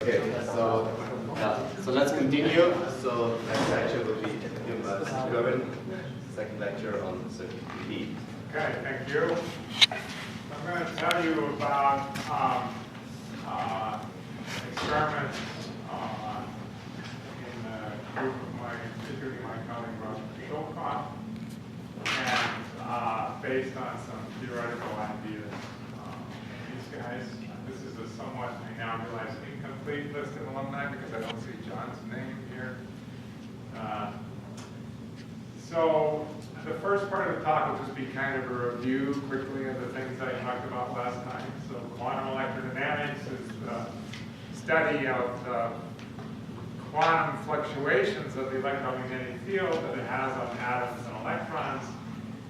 Okay, so let's continue. So next lecture will be given by Girvin, second lecture on circuit PD. Okay, thank you. I'm going to tell you about experiments in the group of particularly my colleague Rob Schulkoff, and based on some theoretical ideas these guys. This is a somewhat, I now realize, incomplete list of alumni because I don't see John's name here. So the first part of the talk will just be kind of a review quickly of the things I talked about last time. So quantum electrodynamics is the study of the quantum fluctuations of the electromagnetic field that it has on atoms and electrons.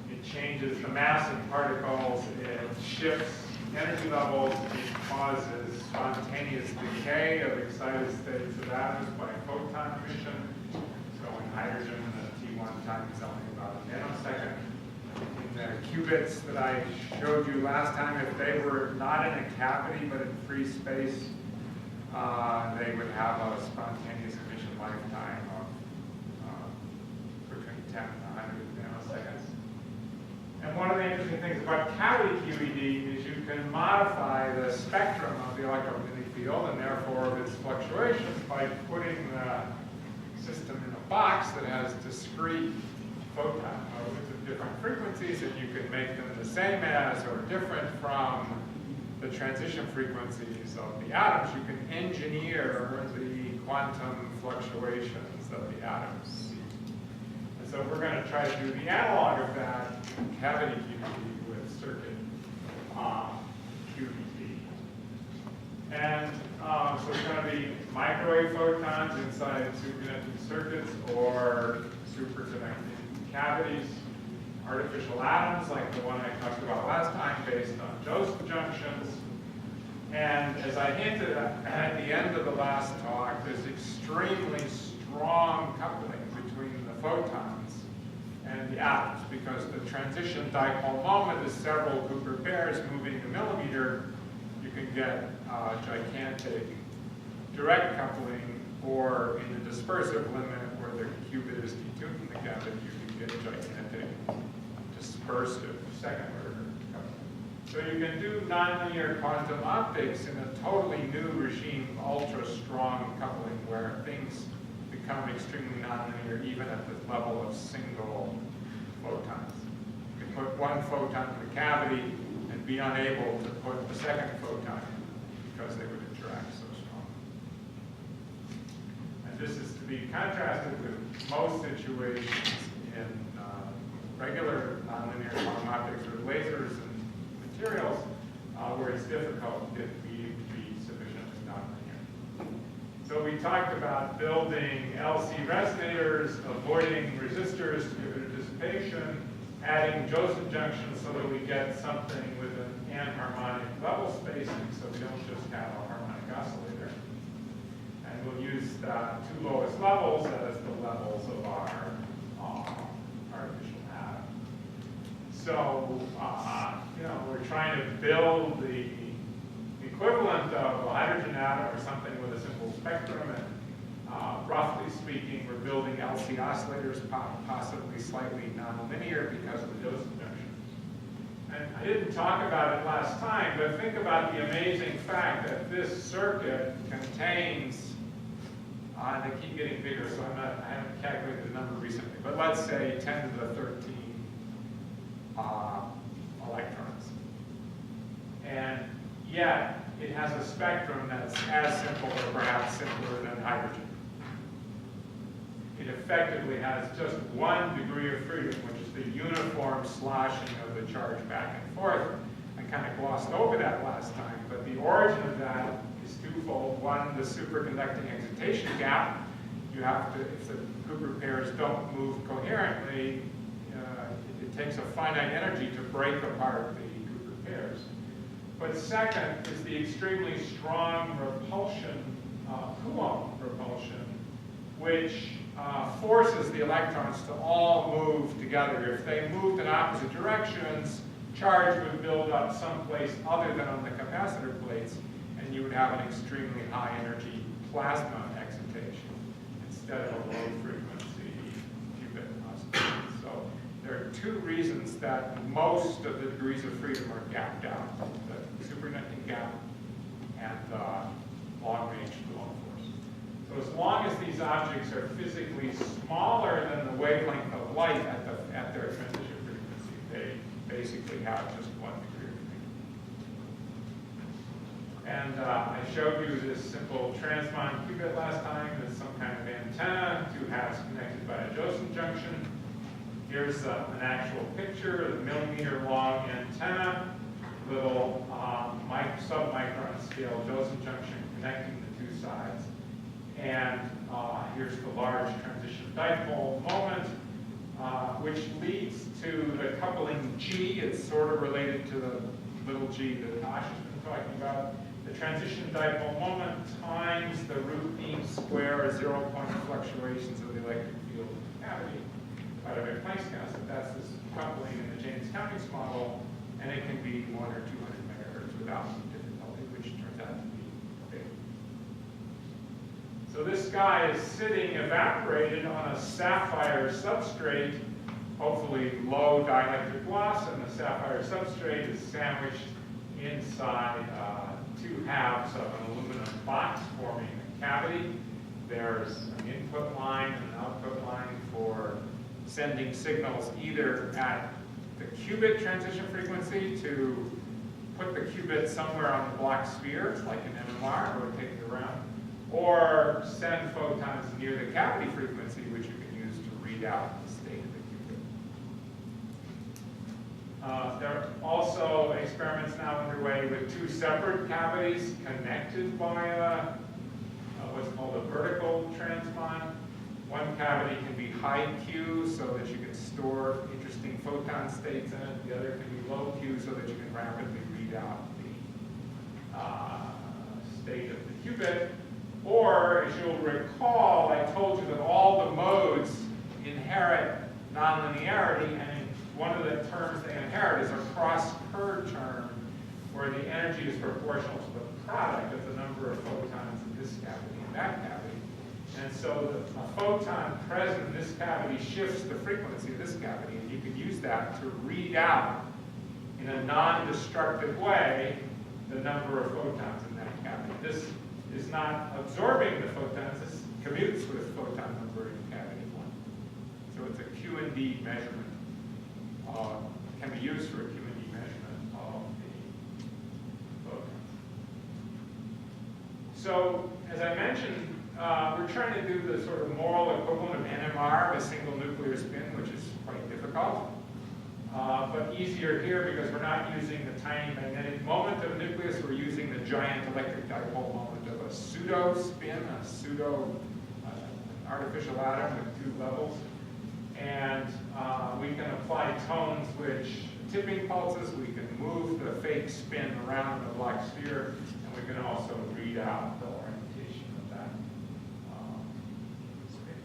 It changes the mass of particles, it shifts energy levels, it causes spontaneous decay of excited states of atoms by photon emission. So in hydrogen, the T1 time is only about a nanosecond. In the qubits that I showed you last time, if they were not in a cavity but in free space, they would have a spontaneous emission lifetime of between 10 and 100 nanoseconds. And one of the interesting things about cavity QED is you can modify the spectrum of the electromagnetic field and therefore of its fluctuations by putting the system in a box that has discrete photon modes of different frequencies, and you can make them the same as or different from the transition frequencies of the atoms. You can engineer the quantum fluctuations of the atoms. So we're going to try to do the analog of that cavity QED with circuit QED. And so it's going to be microwave photons inside superconducting circuits or superconducting cavities, artificial atoms like the one I talked about last time based on Joseph junctions. And as I hinted at the end of the last talk, there's extremely strong coupling between the photons and the atoms, because the transition dipole moment is several Cooper pairs moving a millimeter. You can get gigantic direct coupling, or in the dispersive limit where the qubit is detuned in the cavity, you can get gigantic dispersive second order coupling. So you can do nonlinear quantum optics in a totally new regime of ultra strong coupling where things become extremely nonlinear even at the level of single photons. You can put one photon in the cavity and be unable to put the second photon in because they would interact so strong. And this is to be contrasted with most situations in regular nonlinear quantum optics or lasers and materials where it's difficult to get the medium to be sufficiently nonlinear. So we talked about building LC resonators, avoiding resistors to give it a dissipation, adding Joseph junctions so that we get something with an anharmonic level spacing, so we don't just have a harmonic oscillator. And we'll use the two lowest levels as the levels of our artificial atom. So, we're trying to build the equivalent of a hydrogen atom or something with a simple spectrum, and roughly speaking, we're building LC oscillators, possibly slightly nonlinear because of the Joseph junction. And I didn't talk about it last time, but think about the amazing fact that this circuit contains, and they keep getting bigger, so I haven't calculated the number recently, but let's say 10 to the 13 electrons. And yet, it has a spectrum that's as simple or perhaps simpler than hydrogen. It effectively has just 1 degree of freedom, which is the uniform sloshing of the charge back and forth. I kind of glossed over that last time, but the origin of that is twofold. One, the superconducting excitation gap. You have to, if the Cooper pairs don't move coherently, it takes a finite energy to break apart the Cooper pairs. But second is the extremely strong repulsion, Coulomb repulsion, which forces the electrons to all move together. If they moved in opposite directions, charge would build up someplace other than on the capacitor plates, and you would have an extremely high energy plasma excitation instead of a low frequency qubit oscillation. So there are two reasons that most of the degrees of freedom are gapped out: the superconducting gap and the long-range Coulomb force. So as long as these objects are physically smaller than the wavelength of light at their transition frequency, they basically have just 1 degree of freedom. And I showed you this simple transmon qubit last time as some kind of antenna, 2 halves connected by a Josephson junction. Here's an actual picture of the millimeter-long antenna, little sub-micron scale Josephson junction connecting the 2 sides. And here's the large transition dipole moment, which leads to the coupling G. It's sort of related to the little g that Ash has been talking about. The transition dipole moment times the root mean square 0-point fluctuations of the electric field in the cavity divided by Planck's constant. That's this coupling in the James-Cummings model, and it can be 1 or 200 megahertz without difficulty, which turns out to be big. So this guy is sitting evaporated on a sapphire substrate, hopefully low dielectric loss, and the sapphire substrate is sandwiched inside 2 halves of an aluminum box forming a cavity. There's an input line and an output line for sending signals either at the qubit transition frequency to put the qubit somewhere on the Bloch sphere, like an NMR, rotate it around, or send photons near the cavity frequency, which you can use to read out the state of the qubit. There are also experiments now underway with 2 separate cavities connected by what's called a vertical transmon. One cavity can be high Q so that you can store interesting photon states in it. The other can be low Q so that you can rapidly read out the state of the qubit. Or, as you'll recall, I told you that all the modes inherit nonlinearity, and one of the terms they inherit is a cross-Kerr term, where the energy is proportional to the product of the number of photons in this cavity and that cavity. And so a photon present in this cavity shifts the frequency of this cavity, and you can use that to read out in a non-destructive way the number of photons in that cavity. This is not absorbing the photons, this commutes with photon number in cavity 1. So it's a Q and D measurement. Can be used for a Q and D measurement of the photons. So, as I mentioned, we're trying to do the sort of moral equivalent of NMR, a single nuclear spin, which is quite difficult. But easier here because we're not using the tiny magnetic moment of a nucleus, we're using the giant electric dipole moment of a pseudo spin, artificial atom with 2 levels. And we can apply tones which tipping pulses, we can move the fake spin around the Bloch sphere, and we can also read out the orientation of that spin.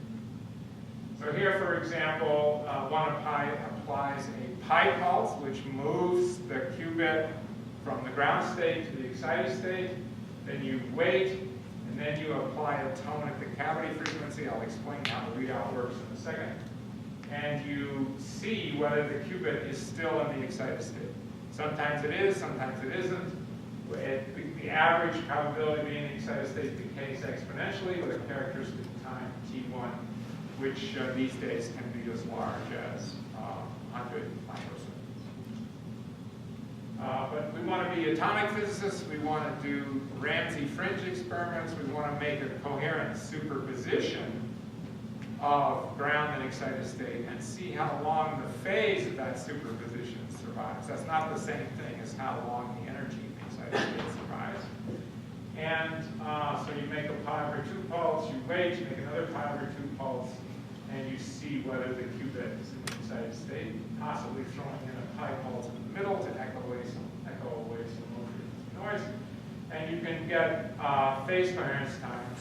So here, for example, one applies a pi pulse, which moves the qubit from the ground state to the excited state. Then you wait, and then you apply a tone at the cavity frequency. I'll explain how the readout works in a second. And you see whether the qubit is still in the excited state. Sometimes it is, sometimes it isn't. The average probability of being in the excited state decays exponentially with a characteristic time t1, which these days can be as large as 100 microseconds. But we want to be atomic physicists. We want to do Ramsey fringe experiments. We want to make a coherent superposition of ground and excited state and see how long the phase of that superposition survives. That's not the same thing as how long the energy in the excited state survives. And so you make a pi over 2 pulse, you wait, you make another pi over 2 pulse, and you see whether the qubit is in the excited state, possibly throwing in a pi pulse in the middle to echo away some noise. And you can get phase coherence times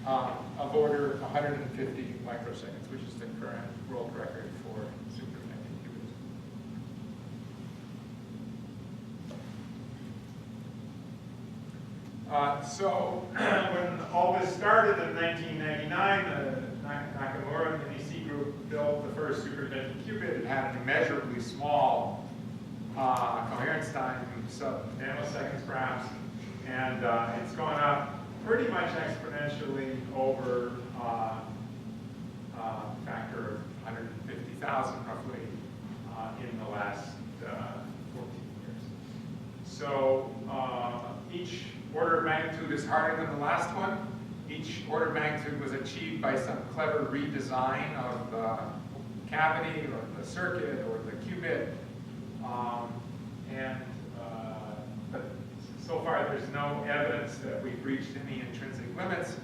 of order 150 microseconds, which is the current world record for superconducting qubits. So when all this started in 1999, the Nakamura and the NEC group built the first superconducting qubit. It had an immeasurably small coherence time, sub-nanoseconds perhaps, and it's gone up pretty much exponentially over a factor of 150,000 roughly in the last 14 years. So each order of magnitude is harder than the last one. Each order of magnitude was achieved by some clever redesign of the cavity or the circuit or the qubit. But so far there's no evidence that we've reached any intrinsic limits.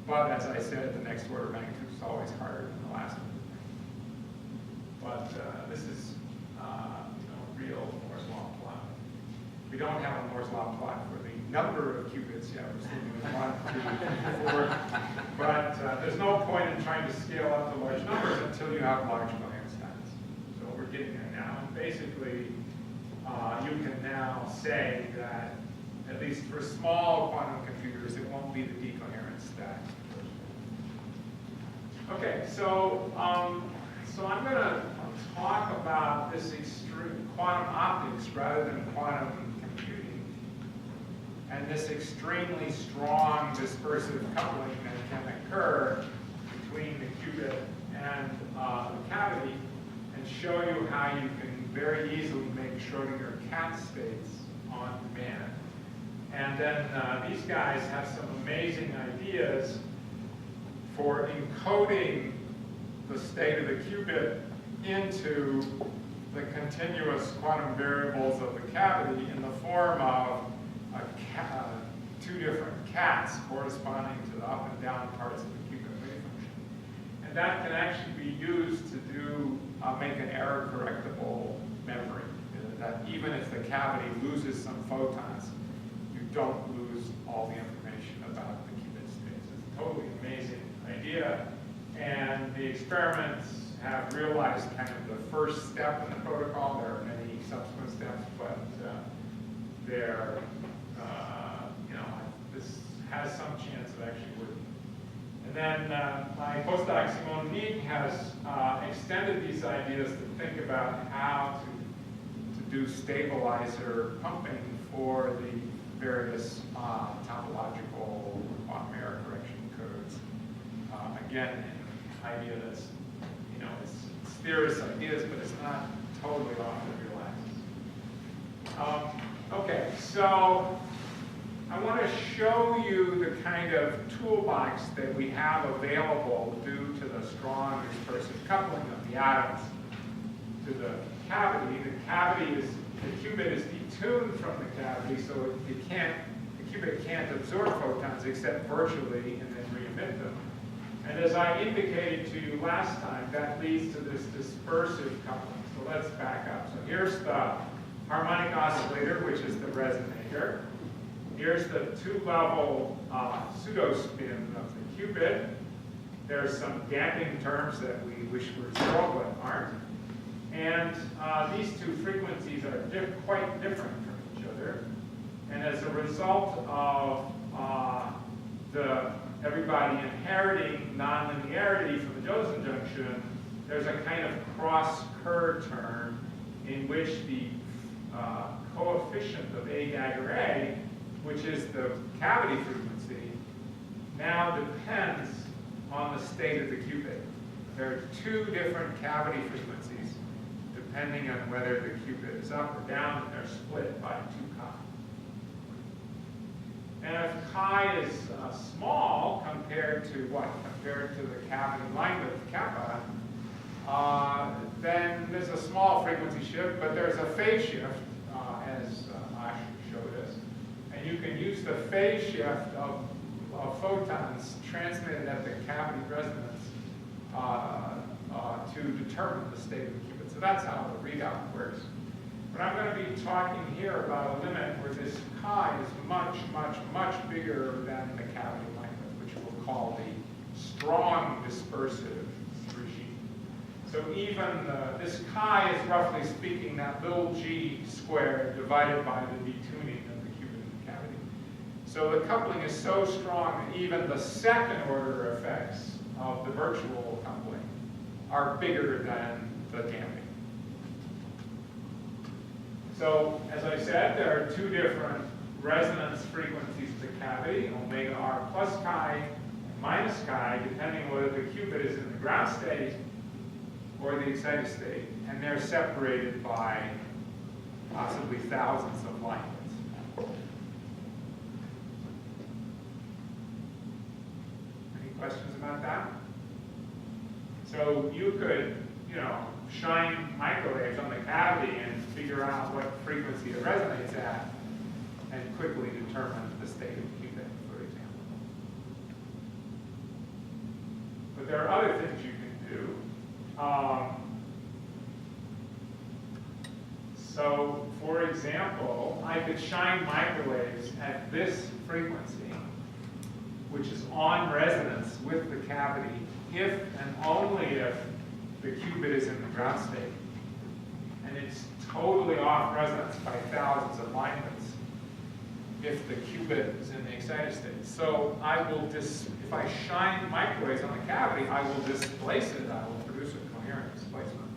But as I said, the next order of magnitude is always harder than the last one. But this is real Moore's law plot. We don't have a Moore's law plot for the number of qubits yet. We're still doing 1, 2, 4. But there's no point in trying to scale up to large numbers until you have large coherence times. So we're getting there now. And basically, you can now say that, at least for small quantum computers, it won't be the decoherent stack. Okay, so I'm going to talk about this extreme quantum optics rather than quantum computing, and this extremely strong dispersive coupling that can occur between the qubit and the cavity, and show you how you can very easily make Schrodinger Cat states on demand. And then these guys have some amazing ideas for encoding the state of the qubit into the continuous quantum variables of the cavity in the form of two different cats corresponding to the up and down parts of the qubit wave function. And that can actually be used to do make an error correctable memory. That even if the cavity loses some photons, you don't lose all the information about the qubit states. It's a totally amazing idea. And the experiments have realized kind of the first step in the protocol. There are many subsequent steps, but they're, this has some chance of actually working. And then my postdoc, Simone Mead, has extended these ideas to think about how to do stabilizer pumping for the various topological quantum error correction codes. Again, an idea that's, it's theorist ideas, but it's not totally off the real axis. Okay, so I want to show you the kind of toolbox that we have available due to the strong dispersive coupling of the atoms to the cavity. The cavity is, the qubit is detuned from the cavity, so the qubit can't absorb photons except virtually and then re-emit them. And as I indicated to you last time, that leads to this dispersive coupling. So let's back up. So here's the harmonic oscillator, which is the resonator. Here's the two-level pseudo-spin of the qubit. There's some damping terms that we wish were zero but aren't. And these two frequencies are quite different from each other. And as a result of everybody inheriting nonlinearity from the Josephson junction, there's a kind of cross-Kerr term in which the coefficient of A dagger A, which is the cavity frequency, now depends on the state of the qubit. There are two different cavity frequencies depending on whether the qubit is up or down, and they're split by 2 chi. And if chi is small compared to what? Compared to the cavity line width, kappa, then there's a small frequency shift, but there's a phase shift, as Ash showed us. And you can use the phase shift of photons transmitted at the cavity resonance to determine the state of the qubit. So that's how the readout works. But I'm going to be talking here about a limit where this chi is much, much, much bigger than the cavity line width, which we'll call the strong dispersive regime. So even this chi is, roughly speaking, that little g squared divided by the detuning of the qubit in the cavity. So the coupling is so strong that even the second order effects of the virtual coupling are bigger than the damping. So as I said, there are two different resonance frequencies of the cavity, omega r plus chi and minus chi, depending whether the qubit is in the ground state or the excited state, and they're separated by possibly thousands of light years. Any questions about that? So you could, shine microwaves on the cavity and figure out what frequency it resonates at, and quickly determine the state of the qubit, for example. But there are other things you can do. So, for example, I could shine microwaves at this frequency, which is on resonance with the cavity, if and only if the qubit is in the ground state. And it's totally off resonance by thousands of light years if the qubit is in the excited state. So I will if I shine microwaves on the cavity, I will displace it. I will produce a coherent displacement.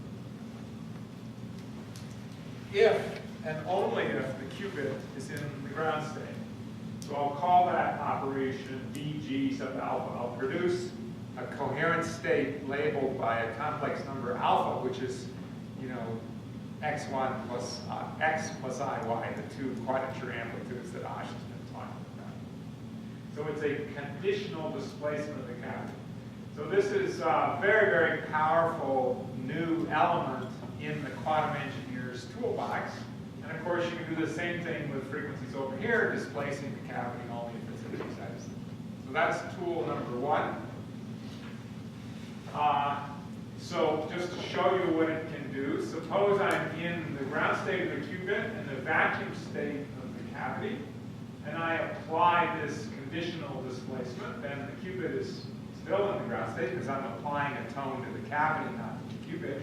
If and only if the qubit is in the ground state. So I'll call that operation VG sub alpha. I'll produce a coherent state labeled by a complex number alpha, which is, x1 plus x plus iy, the two quadrature amplitudes that Ash has been talking about. So it's a conditional displacement of the cavity. So this is a very, very powerful new element in the quantum engineer's toolbox. And of course, you can do the same thing with frequencies over here, displacing the cavity only if it's in the excited state. So that's tool number one. So just to show you what it can do, suppose I'm in the ground state of the qubit and the vacuum state of the cavity, and I apply this conditional displacement, then the qubit is still in the ground state because I'm applying a tone to the cavity, not to the qubit.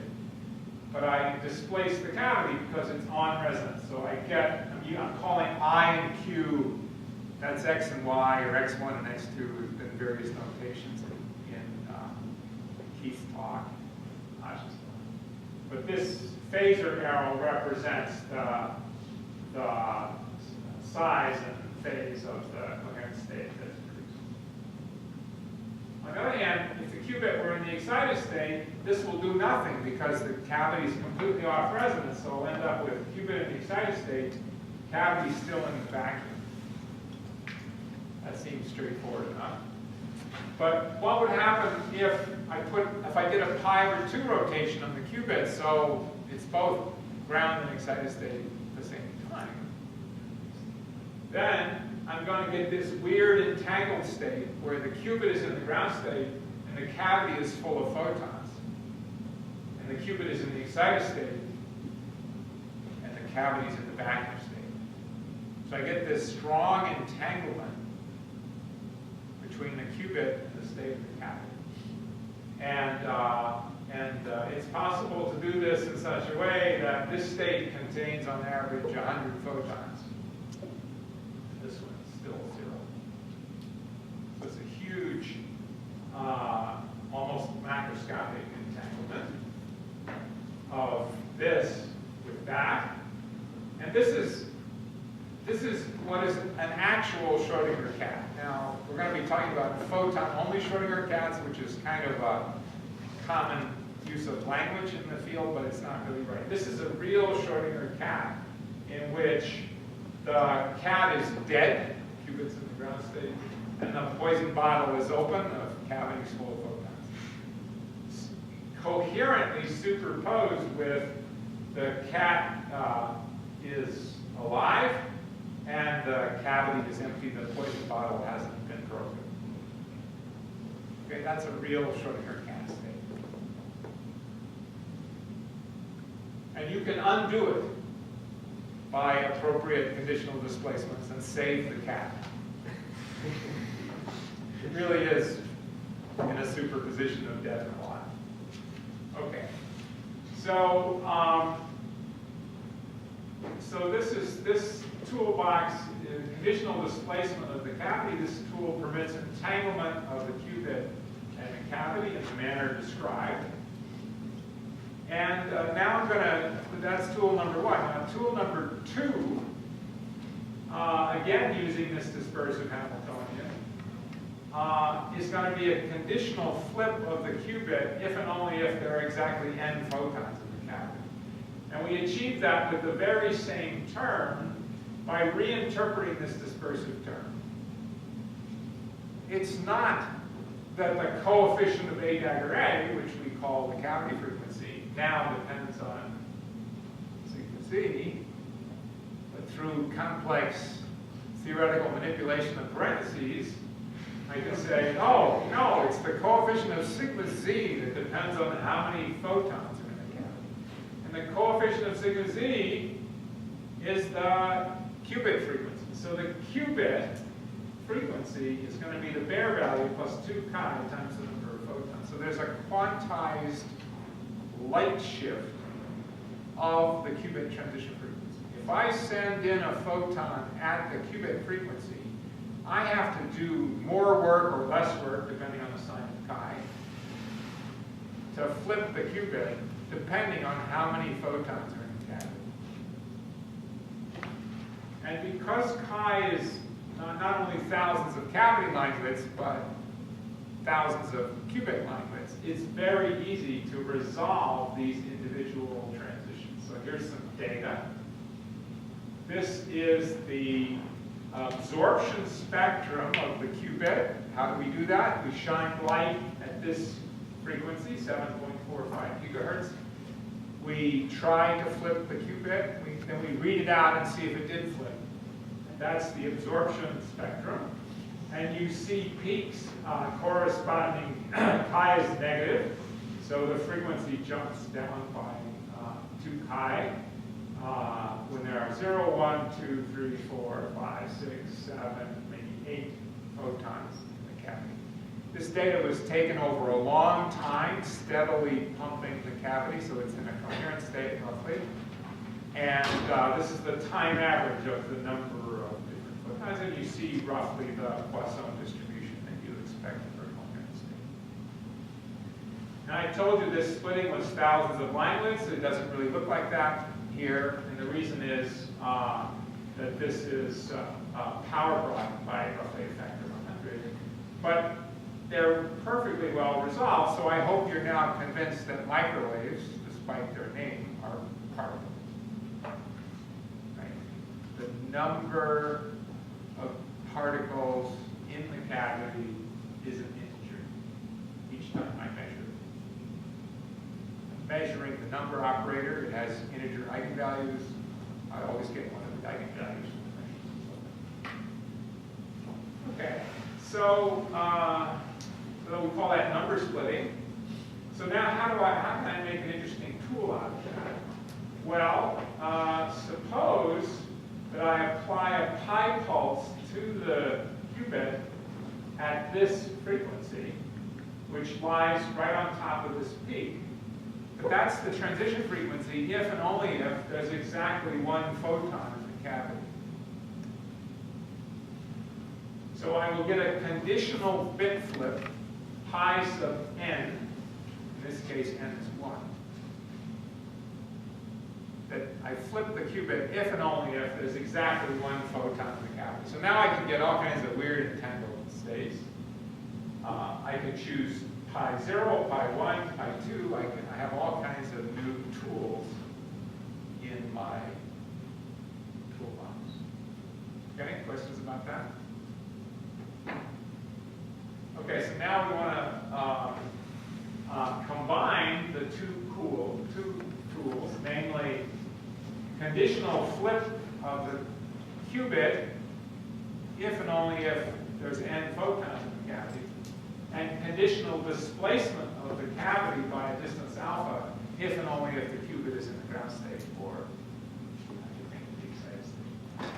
But I displace the cavity because it's on resonance. So I get, I'm calling I and Q, that's X and Y, or X1 and X2, has been various notations in Keith's talk, Ash's talk. But this phasor arrow represents the size and phase of the coherent state that is produced. On the other hand, if the qubit were in the excited state, this will do nothing because the cavity is completely off resonance, so I'll end up with qubit in the excited state, cavity still in the vacuum. That seems straightforward enough. But what would happen if I did a pi/2 rotation on the qubit, so it's both ground and excited state at the same time? Then I'm going to get this weird entangled state where the qubit is in the ground state and the cavity is full of photons. And the qubit is in the excited state and the cavity is in the vacuum state. So I get this strong entanglement between the qubit and the state of the cavity. And it's possible to do this in such a way that this state contains on average 100 photons. This one is still 0. So it's a huge, almost macroscopic entanglement of this with that. And this is what is an actual Schrodinger cat. Now, we're going to be talking about photon-only Schrodinger cats, which is kind of a common use of language in the field, but it's not really right. This is a real Schrodinger cat in which the cat is dead, qubits in the ground state, and the poison bottle is open, the cavity is full of photons. Coherently superposed with the cat is alive, and the cavity is empty, the poison bottle hasn't been broken. Okay, that's a real Schrodinger cat state. And you can undo it by appropriate conditional displacements and save the cat. It really is in a superposition of death and alive. Okay, so so this toolbox, conditional displacement of the cavity. This tool permits entanglement of the qubit and the cavity in the manner described. And now I'm going to, that's tool number one. Now tool number two, again using this dispersive Hamiltonian, is going to be a conditional flip of the qubit if and only if there are exactly n photons in the cavity. And we achieve that with the very same term by reinterpreting this dispersive term. It's not that the coefficient of A dagger A, which we call the cavity frequency, now depends on sigma z, but through complex theoretical manipulation of parentheses, I can say, oh, no, it's the coefficient of sigma z that depends on how many photons are in the cavity. And the coefficient of sigma z is the qubit frequency. So the qubit frequency is going to be the bare value plus 2 chi times the number of photons. So there's a quantized light shift of the qubit transition frequency. If I send in a photon at the qubit frequency, I have to do more work or less work, depending on the sign of chi, to flip the qubit, depending on how many photons are in the cavity. And because chi is not only thousands of cavity line widths, but thousands of qubit line widths, it's very easy to resolve these individual transitions. So here's some data. This is the absorption spectrum of the qubit. How do we do that? We shine light at this frequency, 7.45 gigahertz. We try to flip the qubit, then we read it out and see if it did flip. And that's the absorption spectrum. And you see peaks corresponding, chi is negative, so the frequency jumps down by 2 chi. When there are 0, 1, 2, 3, 4, 5, 6, 7, maybe 8 photons in the cavity. This data was taken over a long time, steadily pumping the cavity, so it's in a coherent state roughly. And this is the time average of the number of different photons, and you see roughly the Poisson distribution that you expect for a coherent state. And I told you this splitting was thousands of line widths. It doesn't really look like that here, and the reason is that this is power brought by roughly a factor of 100. But they're perfectly well resolved, so I hope you're now convinced that microwaves, despite their name, are particles. Right? The number of particles in the cavity is an integer each time I measure it. Measuring the number operator, it has integer eigenvalues. I always get one of the eigenvalues. Okay, so we call that number splitting. So now how can I make an interesting tool out of that? Well, suppose that I apply a pi pulse to the qubit at this frequency, which lies right on top of this peak. But that's the transition frequency if and only if there's exactly 1 photon in the cavity. So I will get a conditional bit flip, pi sub n, in this case n is 1. That I flip the qubit if and only if there's exactly 1 photon in the cavity. So now I can get all kinds of weird entanglement states. I can choose pi 0, pi 1, pi 2. I have all kinds of new tools in my toolbox. Okay, questions about that? Okay, so now we want to combine the two tools, namely conditional flip of the qubit if and only if there's n photons in the cavity, and conditional displacement of the cavity by a distance alpha if and only if the qubit is in the ground state or the excited state.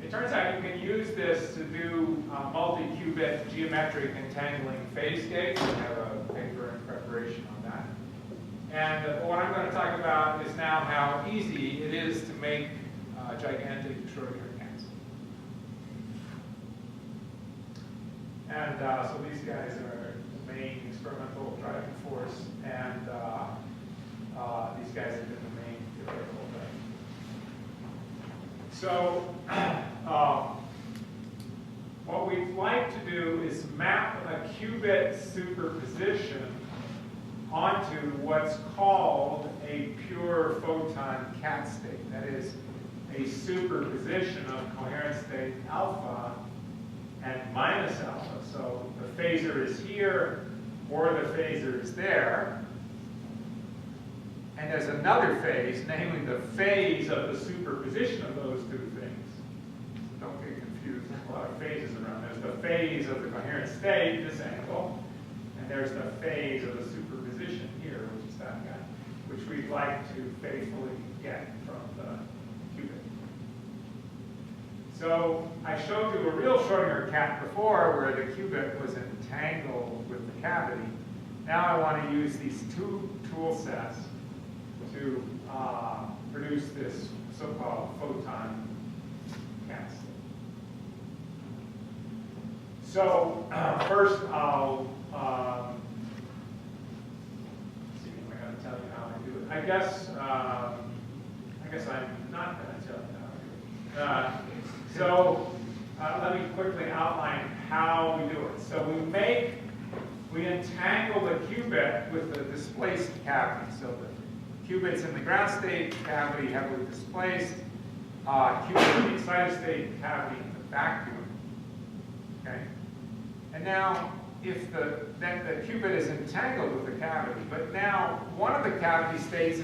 It turns out you can use this to do multi-qubit geometric entangling phase gates. I have a paper in preparation on that. And what I'm going to talk about is now how easy it is to make gigantic Schrodinger cats. And so these guys are the main experimental driving force, and these guys have been the main theoretical driving force. So what we'd like to do is map a qubit superposition onto what's called a pure photon cat state. That is, a superposition of coherent state alpha and minus alpha. So the phasor is here, or the phasor is there. And there's another phase, namely the phase of the superposition of those two things. So don't get confused, there's a lot of phases around. There's the phase of the coherent state, this angle, and there's the phase of the superposition here, which is that guy, which we'd like to faithfully get from the qubit. So I showed you a real Schrodinger cat before where the qubit was entangled with the cavity. Now I want to use these two tool sets to produce this so-called photon cat state. So first I'll see if I'm going to tell you how I do it. I guess I'm not going to tell you how I do it. So let me quickly outline how we do it. So we entangle the qubit with the displaced cavity. So the qubit's in the ground state cavity heavily displaced, qubit in the excited state cavity in the vacuum. Okay? And now, if then the qubit is entangled with the cavity, but now one of the cavity states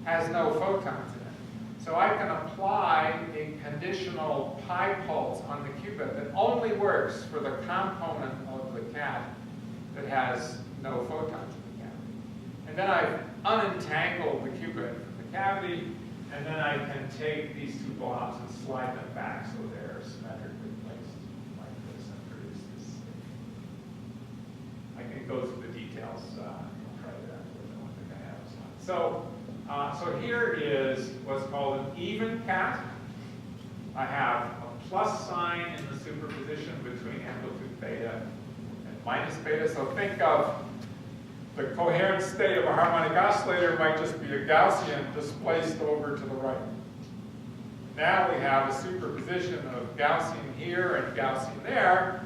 has no photons in it. So I can apply a conditional pi pulse on the qubit that only works for the component of the cat that has no photons in the cavity. And then I unentangle the qubit from the cavity, and then I can take these two blobs and slide them back so they're symmetrically placed like this and produce this state. I can go through the details. I'll try that. I don't think I have a slide. So here is what's called an even cat. I have a plus sign in the superposition between amplitude beta and minus beta. So think of the coherent state of a harmonic oscillator might just be a Gaussian displaced over to the right. Now we have a superposition of Gaussian here and Gaussian there.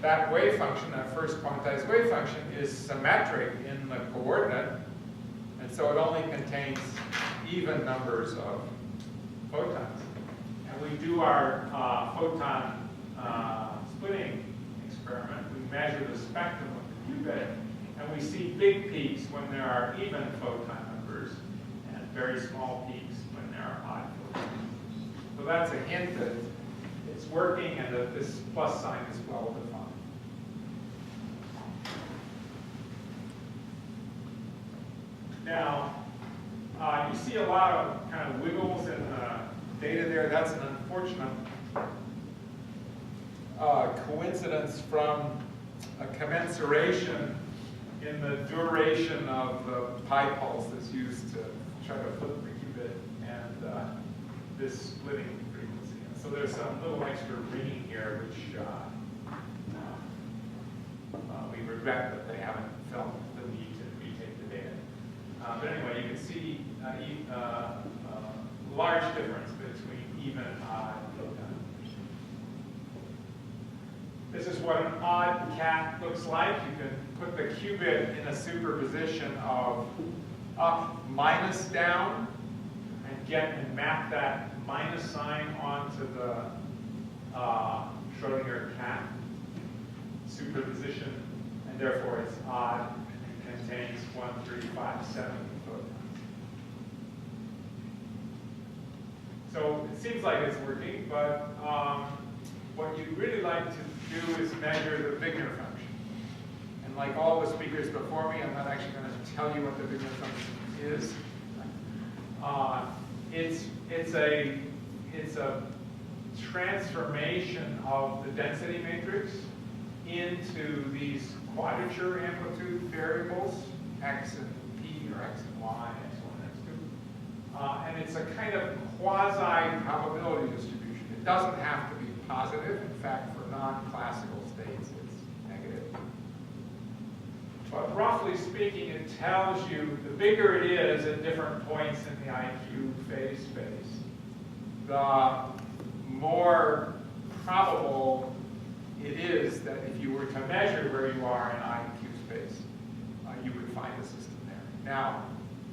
That wave function, that first quantized wave function, is symmetric in the coordinate, and so it only contains even numbers of photons. And we do our photon splitting experiment. We measure the spectrum of the qubit, and we see big peaks when there are even photon numbers, and very small peaks when there are odd photon numbers. So that's a hint that it's working and that this plus sign is well defined. Now, you see a lot of kind of wiggles in the data there. That's an unfortunate coincidence from a commensuration in the duration of the pi pulse that's used to try to flip the qubit and this splitting frequency. And so there's some little extra ringing here, which we regret that they haven't felt the need to retake the data. But anyway, you can see a large difference between even and odd photon. This is what an odd cat looks like. You can put the qubit in a superposition of up minus down and map that minus sign onto the Schrodinger cat superposition, and therefore it's odd and contains 1, 3, 5, 7 photons. So it seems like it's working, but what you'd really like to do is measure the Wigner function. And like all the speakers before me, I'm not actually going to tell you what the Wigner function is. It's a transformation of the density matrix into these quadrature amplitude variables, x and for x and y, x1, x2. And it's a kind of quasi-probability distribution. It doesn't have to be positive. In fact, for non-classical states, it's negative. But roughly speaking, it tells you the bigger it is at different points in the IQ phase space, the more probable it is that if you were to measure where you are in IQ space, you would find the system there. Now,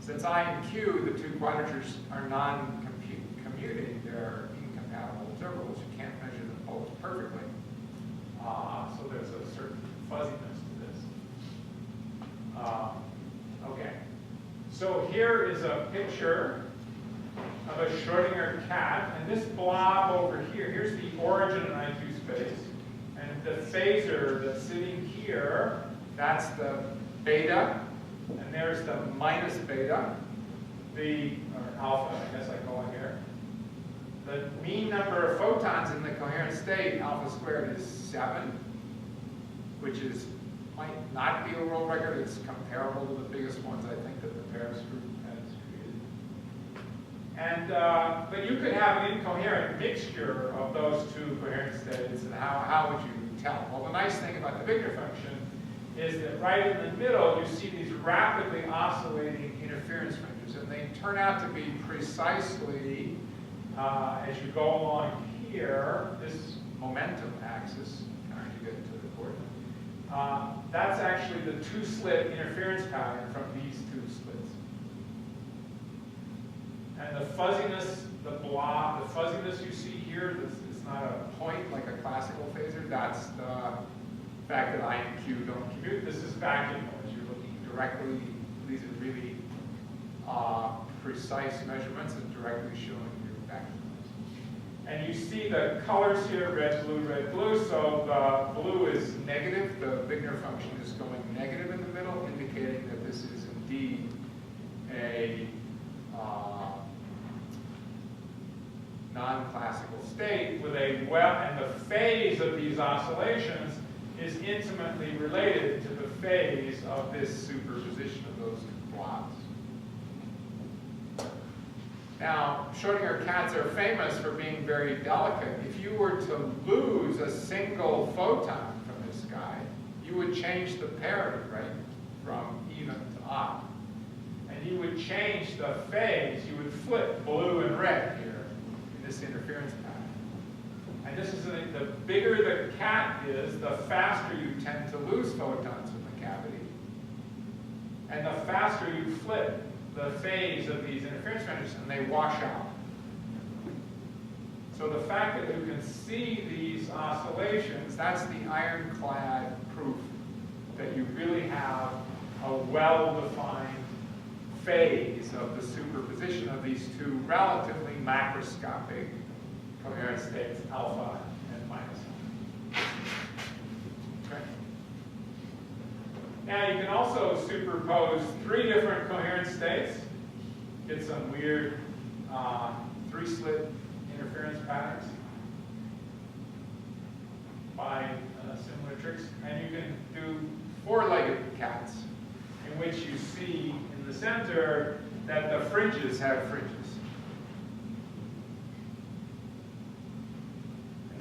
since I and Q, the two quadratures, are non-commuting, they're incompatible observables, you can't measure them both perfectly. So there's a certain fuzziness to this. Okay, so here is a picture of a Schrodinger cat, and this blob over here, here's the origin in IQ space, and the phasor that's sitting here, that's the beta, and there's the minus beta, or alpha, I guess I call it here. The mean number of photons in the coherent state, alpha squared, is 7, which might not be a world record. It's comparable to the biggest ones, I think, that the Paris group has created. And but you could have an incoherent mixture of those two coherent states, and how would you tell? Well, the nice thing about the Wigner function is that right in the middle, you see these rapidly oscillating interference ranges, and they turn out to be precisely, as you go along here, this momentum axis, trying to get to the coordinate, that's actually the two-slit interference pattern from these two slits. And the fuzziness, the blob, the fuzziness you see here, it's not a point like a classical phasor, that's the fact that I and Q don't commute. This is vacuum noise. You're looking directly, these are really precise measurements and directly showing you vacuum noise. And you see the colors here, red, blue, so the blue is negative. The Wigner function is going negative in the middle, indicating that this is indeed a non-classical state with a and the phase of these oscillations is intimately related to the phase of this superposition of those two blobs. Now, Schrodinger cats are famous for being very delicate. If you were to lose a single photon from this guy, you would change the parity, right, from even to odd. And you would change the phase. You would flip blue and red here in this interference pattern. And this is the bigger the cat is, the faster you tend to lose photons from the cavity. And the faster you flip the phase of these interference ranges, and they wash out. So the fact that you can see these oscillations, that's the ironclad proof that you really have a well-defined phase of the superposition of these two relatively macroscopic coherent states, alpha and minus. Okay. Now you can also superpose three different coherent states, get some weird three-slit interference patterns by similar tricks. And you can do four-legged cats, in which you see in the center that the fringes have fringes.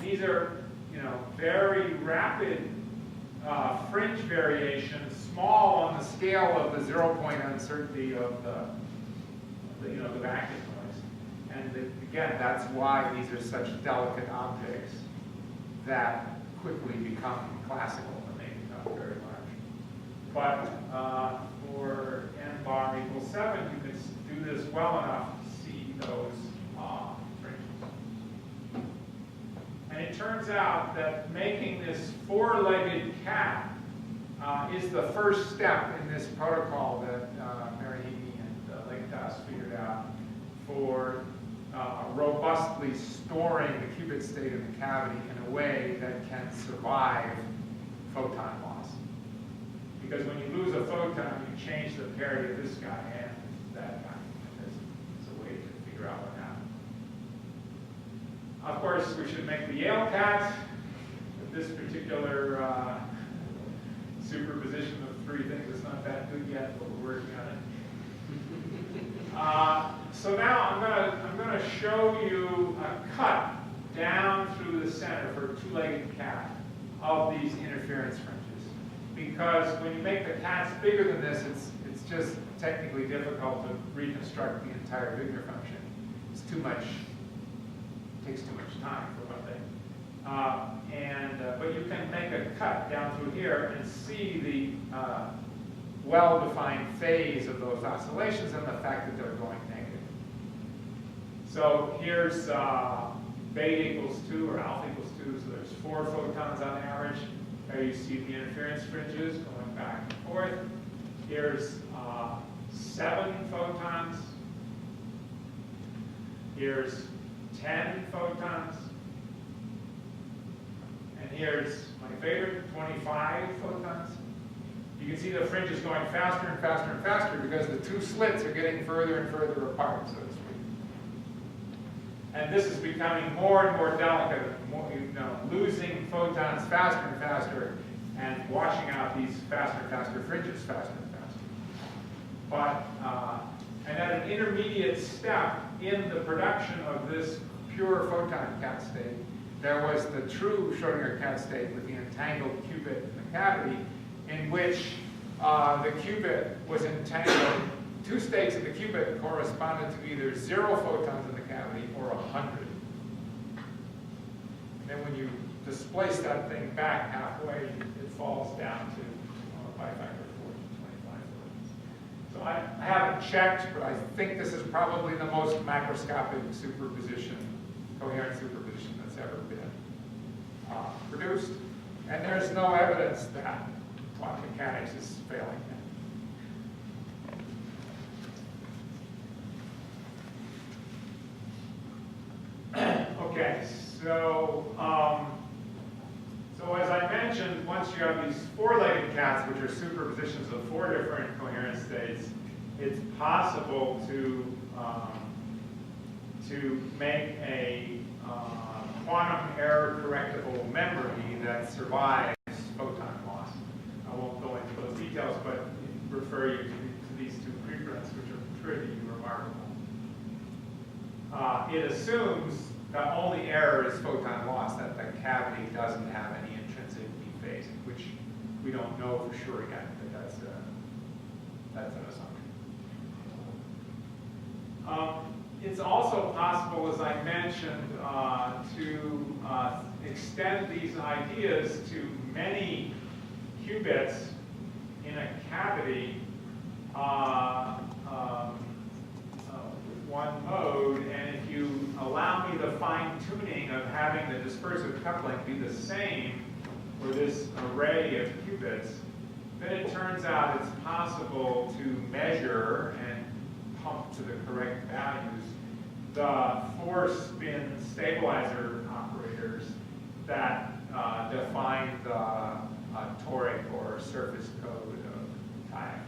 These are, very rapid fringe variations, small on the scale of the zero-point uncertainty of the vacuum noise. And again, that's why these are such delicate objects that quickly become classical when they become very large. But for n bar equals 7, you can do this well enough to see those And it turns out that making this four-legged cat is the first step in this protocol that Marihimi and Legtas figured out for robustly storing the Qubit state in the cavity in a way that can survive photon loss. Because when you lose a photon, you change the parity of this guy and that guy. And there's a way to figure out what happened. Of course, we should make the Yale cat with this particular superposition of three things. It's not that good yet, but we're working on it. so now I'm gonna show you a cut down through the center for a two-legged cat of these interference fringes. Because when you make the cats bigger than this, it's just technically difficult to reconstruct the entire Wigner function. It's too much, takes too much time for one thing. But you can make a cut down through here and see the well-defined phase of those oscillations and the fact that they're going negative. So here's beta equals 2 or alpha equals 2, so there's 4 photons on average. There you see the interference fringes going back and forth. Here's 7 photons. Here's 10 photons. And here's my favorite, 25 photons. You can see the fringe is going faster and faster and faster because the two slits are getting further and further apart, so to speak. And this is becoming more and more delicate, more, losing photons faster and faster and washing out these faster and faster fringes faster and faster. But, and at an intermediate step in the production of this pure photon cat state, there was the true Schrodinger cat state with the entangled qubit in the cavity, in which the qubit was entangled. 2 states of the qubit corresponded to either 0 photons in the cavity or 100. And then when you displace that thing back halfway, it falls down to by factor 4 to 25 photons. So I haven't checked, but I think this is probably the most macroscopic superposition, coherent superposition that's ever been produced. And there's no evidence that quantum mechanics is failing it. Okay, so as I mentioned, once you have these 4-legged cats, which are superpositions of 4 different coherent states, it's possible to make a quantum error correctable memory that survives photon loss. I won't go into those details, but refer you to these 2 preprints, which are pretty remarkable. It assumes the only error is photon loss, that the cavity doesn't have any intrinsic dephasing, which we don't know for sure yet, but that's an assumption. It's also possible, as I mentioned, to extend these ideas to many qubits in a cavity with one mode, and if you allow me the fine-tuning of having the dispersive coupling be the same for this array of qubits, then it turns out it's possible to measure and pump to the correct values the 4-spin stabilizer operators that define the toric or surface code of time,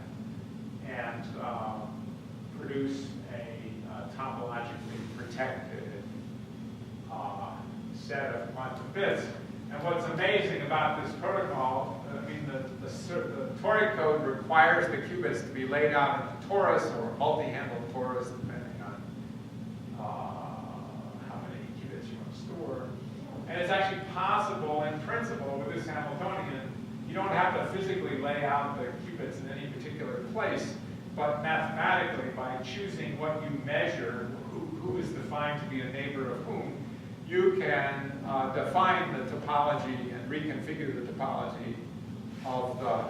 and produce a topologically protected set of quantum bits. And what's amazing about this protocol, I mean, the toric code requires the qubits to be laid out in a torus or a multi-handled torus, depending on how many qubits you want to store. And it's actually possible, in principle, with this Hamiltonian, you don't have to physically lay out the qubits in any particular place, but mathematically, by choosing what you measure, who is defined to be a neighbor of whom, you can define the topology and reconfigure the topology of the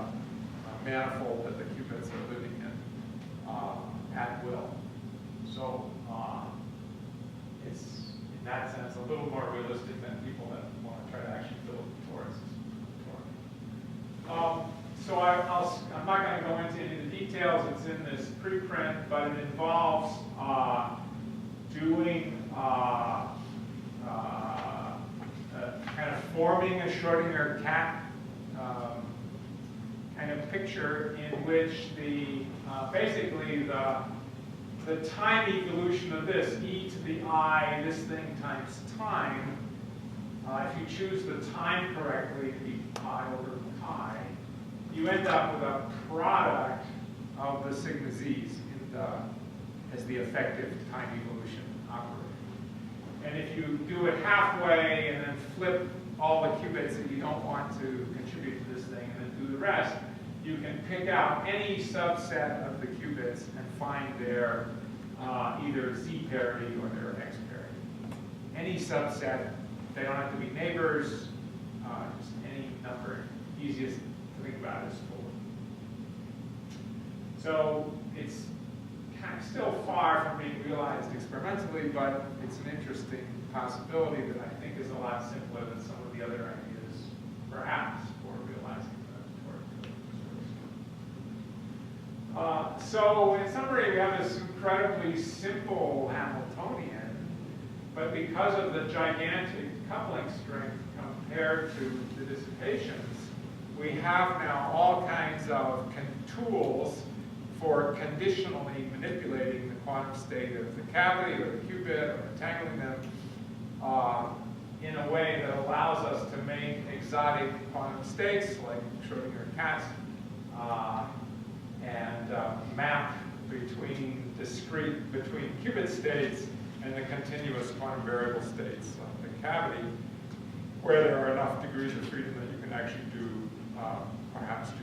manifold that the qubits are living in at will. So it's, in that sense, a little more realistic than people that want to try to actually build toruses. So I'm not going to go into any of the details. It's in this preprint, but it involves doing kind of forming a Schrodinger cat kind of picture in which the basically the time evolution of this, e to the I, this thing times time, if you choose the time correctly to be pi over pi, you end up with a product of the sigma z's as the effective time evolution operator. And if you do it halfway and then flip all the qubits that you don't want to contribute to this thing and then do the rest, you can pick out any subset of the qubits and find their either Z parity or their X parity. Any subset, they don't have to be neighbors, just any number. Easiest to think about is 4. So it's kind of still far from being realized experimentally, but it's an interesting possibility that I think is a lot simpler than some of the other ideas, perhaps, for realizing the so in summary, we have this incredibly simple Hamiltonian, but because of the gigantic coupling strength compared to the dissipations, we have now all kinds of tools for conditionally manipulating the quantum state of the cavity or the qubit or entangling them in a way that allows us to make exotic quantum states like Schrodinger Cats and map between qubit states and the continuous quantum variable states of the cavity, where there are enough degrees of freedom that you can actually do perhaps do